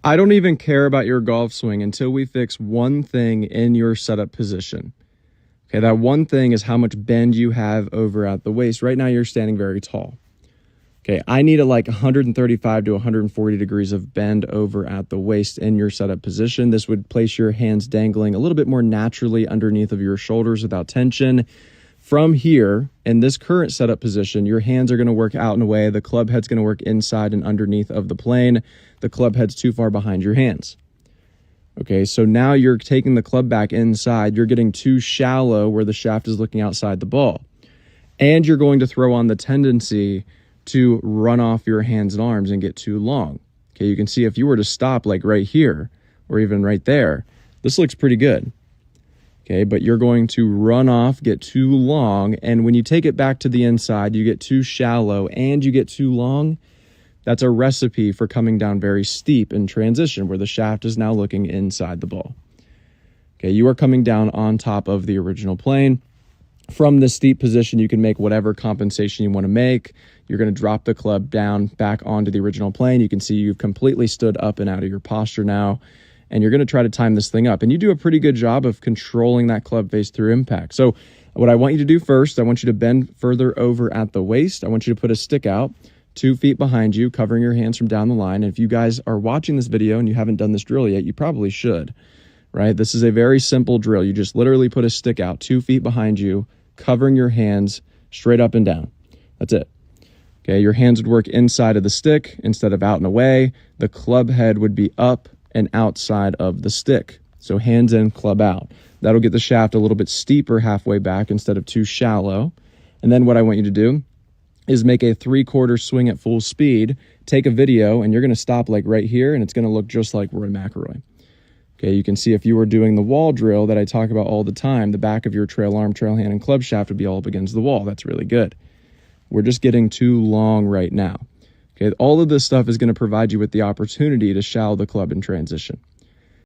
I don't even care about your golf swing until we fix one thing in your setup position. Okay, that one thing is how much bend you have over at the waist. Right now, you're standing very tall. Okay, I need like 135 to 140 degrees of bend over at the waist in your setup position. This would place your hands dangling a little bit more naturally underneath of your shoulders without tension. From here, in this current setup position, your hands are going to work out and away. The club head's going to work inside and underneath of the plane. The club head's too far behind your hands. Okay, so now you're taking the club back inside. You're getting too shallow where the shaft is looking outside the ball. And you're going to throw on the tendency to run off your hands and arms and get too long. Okay, you can see if you were to stop like right here or even right there, this looks pretty good. Okay, but you're going to run off, get too long, and when you take it back to the inside, you get too shallow and you get too long. That's a recipe for coming down very steep in transition where the shaft is now looking inside the ball. Okay, you are coming down on top of the original plane. From this steep position, you can make whatever compensation you want to make. You're going to drop the club down back onto the original plane. You can see you've completely stood up and out of your posture now, and you're going to try to time this thing up. And you do a pretty good job of controlling that club face through impact. So what I want you to do first, I want you to bend further over at the waist. I want you to put a stick out 2 feet behind you, covering your hands from down the line. And if you guys are watching this video and you haven't done this drill yet, you probably should, right? This is a very simple drill. You just literally put a stick out 2 feet behind you, covering your hands straight up and down. That's it. Okay, your hands would work inside of the stick instead of out and away. The club head would be up and outside of the stick. So hands in, club out. That'll get the shaft a little bit steeper halfway back instead of too shallow. And then what I want you to do is make a 3/4 swing at full speed. Take a video, and you're going to stop like right here, and it's going to look just like Rory McIlroy. Okay, you can see if you were doing the wall drill that I talk about all the time, the back of your trail arm, trail hand, and club shaft would be all up against the wall. That's really good. We're just getting too long right now. Okay, all of this stuff is going to provide you with the opportunity to shallow the club in transition.